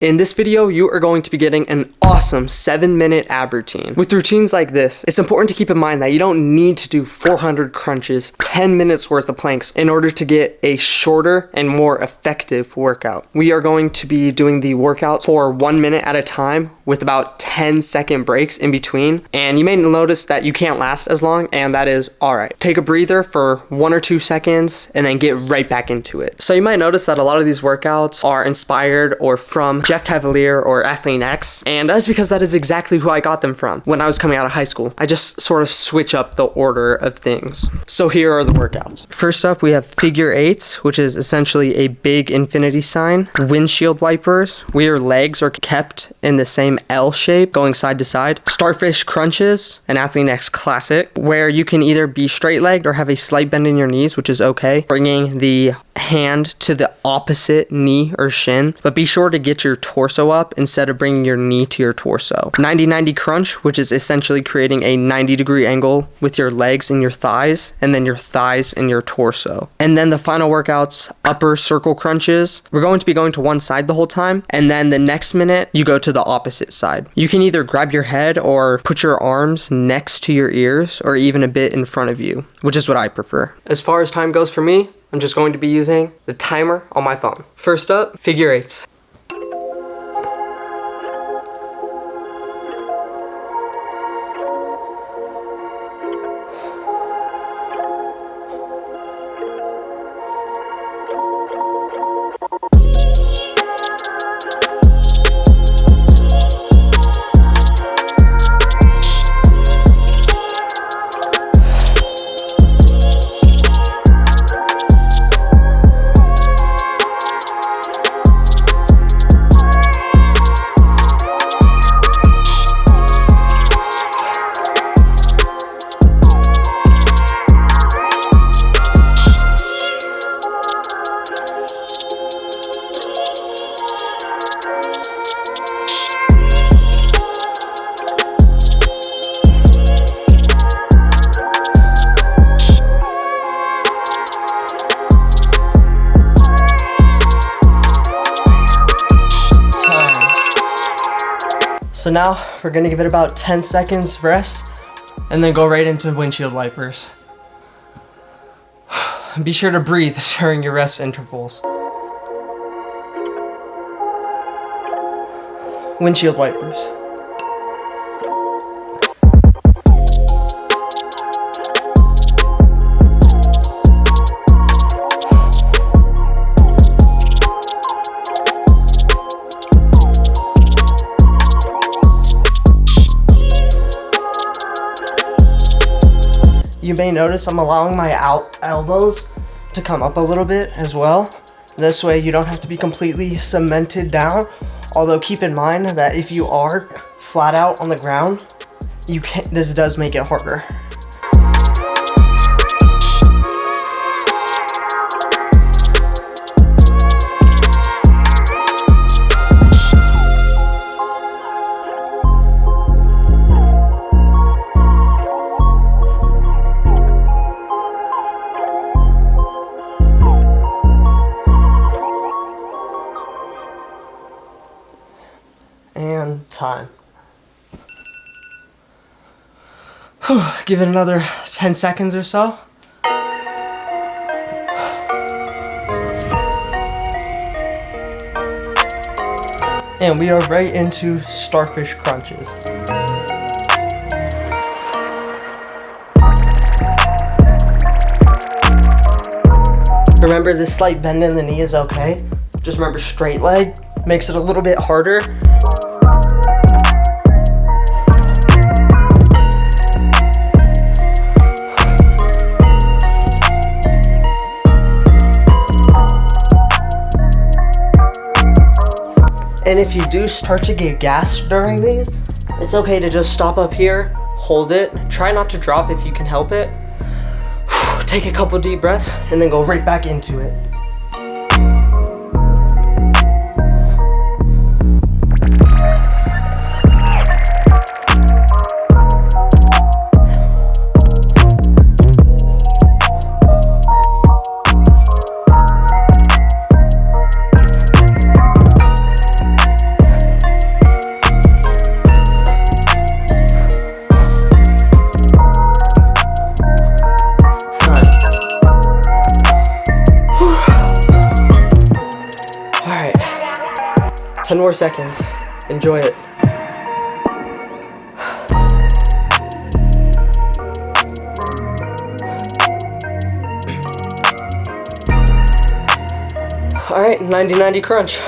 In this video, you are going to be getting an awesome 7-minute ab routine. With routines like this, it's important to keep in mind that you don't need to do 400 crunches, 10 minutes worth of planks in order to get a shorter and more effective workout. We are going to be doing the workouts for 1 minute at a time with about 10-second breaks in between. And you may notice that you can't last as long, and that is all right. Take a breather for 1 or 2 seconds and then get right back into it. So you might notice that a lot of these workouts are inspired or from Jeff Cavaliere or Athlete X, and that's because that is exactly who I got them from when I was coming out of high school. I just sort of switch up the order of things. So here are the workouts. First up, we have figure eights, which is essentially a big infinity sign. Windshield wipers, where your legs are kept in the same L shape, going side to side. Starfish crunches, an Athlete X classic, where you can either be straight-legged or have a slight bend in your knees, which is okay. Bringing the hand to the opposite knee or shin, but be sure to get your torso up instead of bringing your knee to your torso. 90-90 crunch, which is essentially creating a 90-degree angle with your legs and your thighs, and then your thighs and your torso. And then the final workout's upper circle crunches. We're going to be going to one side the whole time, and then the next minute you go to the opposite side. You can either grab your head or put your arms next to your ears or even a bit in front of you, which is what I prefer. As far as time goes for me, I'm just going to be using the timer on my phone. First up, figure eights. So now we're gonna give it about 10 seconds rest and then go right into windshield wipers. Be sure to breathe during your rest intervals. Windshield wipers. You may notice I'm allowing my elbows to come up a little bit as well. This way you don't have to be completely cemented down. Although keep in mind that if you are flat out on the ground, this does make it harder. And time. Give it another 10 seconds or so. And we are right into starfish crunches. Remember, this slight bend in the knee is okay. Just remember, straight leg makes it a little bit harder. And if you do start to get gassed during these, it's okay to just stop up here, hold it, try not to drop if you can help it. Take a couple deep breaths and then go right back into it. 10 more seconds. Enjoy it. All right, 90-90 crunch.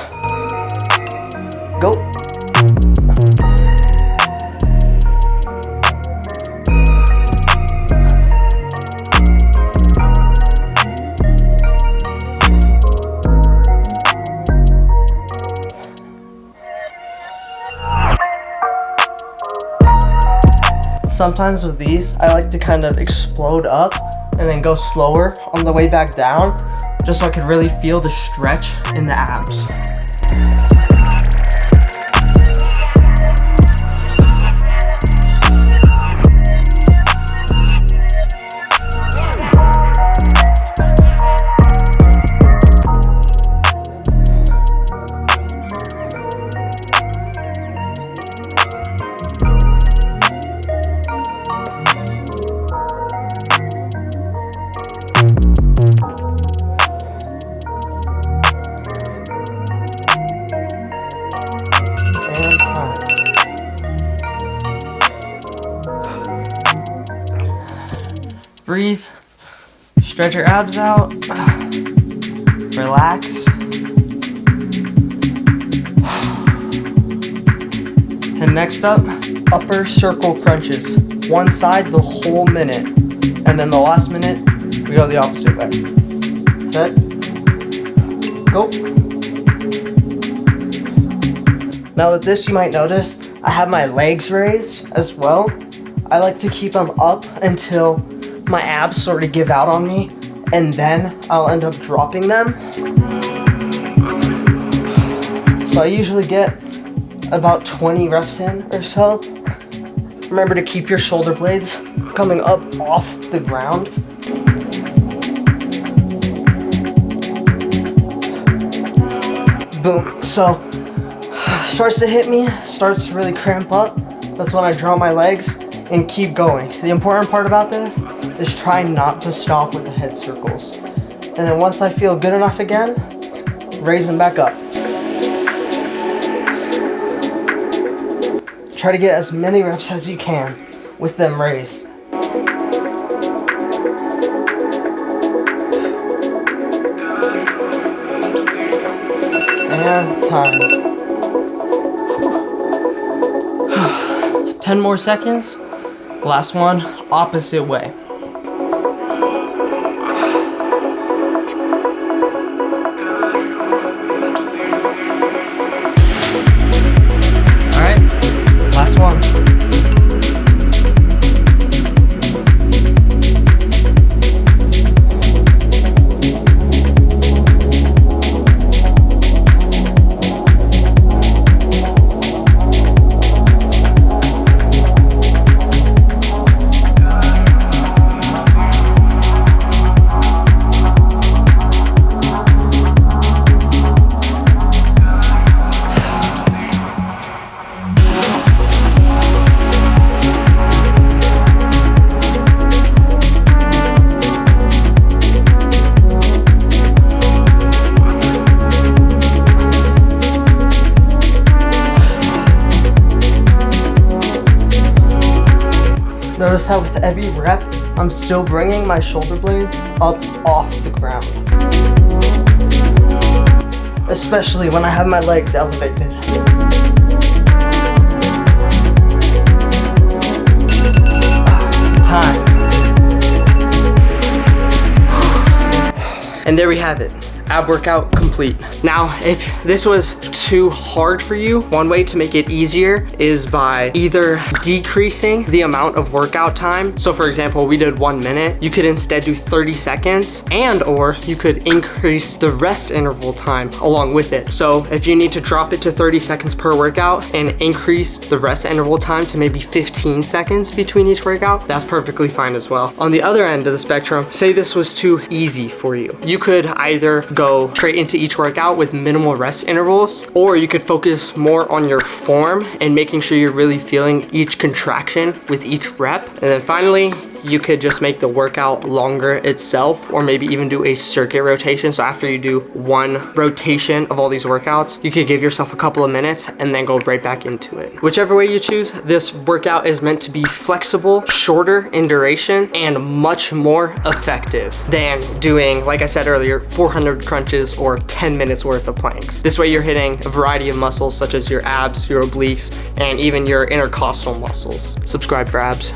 Go. Sometimes with these, I like to kind of explode up and then go slower on the way back down, just so I could really feel the stretch in the abs. Breathe, stretch your abs out, relax. And next up, upper circle crunches. One side the whole minute, and then the last minute, we go the opposite way. Set, go. Now with this, you might notice, I have my legs raised as well. I like to keep them up until my abs sort of give out on me, and then I'll end up dropping them. So I usually get about 20 reps in or so. Remember to keep your shoulder blades coming up off the ground. Boom. So starts to hit me, starts to really cramp up. That's when I drop my legs and keep going. The important part about this is try not to stop with the head circles. And then once I feel good enough again, raise them back up. Try to get as many reps as you can with them raised. And time. 10 more seconds. Last one, opposite way. Notice how with every rep, I'm still bringing my shoulder blades up off the ground. Especially when I have my legs elevated. Time. And there we have it. Ab workout complete. Now, if this was too hard for you, one way to make it easier is by either decreasing the amount of workout time. So for example, we did 1 minute. You could instead do 30 seconds, and or you could increase the rest interval time along with it. So if you need to drop it to 30 seconds per workout and increase the rest interval time to maybe 15 seconds between each workout, that's perfectly fine as well. On the other end of the spectrum, say this was too easy for you. You could either go straight into each workout with minimal rest intervals, or you could focus more on your form and making sure you're really feeling each contraction with each rep. And then finally, you could just make the workout longer itself, or maybe even do a circuit rotation. So after you do one rotation of all these workouts, you could give yourself a couple of minutes and then go right back into it. Whichever way you choose, this workout is meant to be flexible, shorter in duration, and much more effective than doing, like I said earlier, 400 crunches or 10 minutes worth of planks. This way you're hitting a variety of muscles such as your abs, your obliques, and even your intercostal muscles. Subscribe for abs.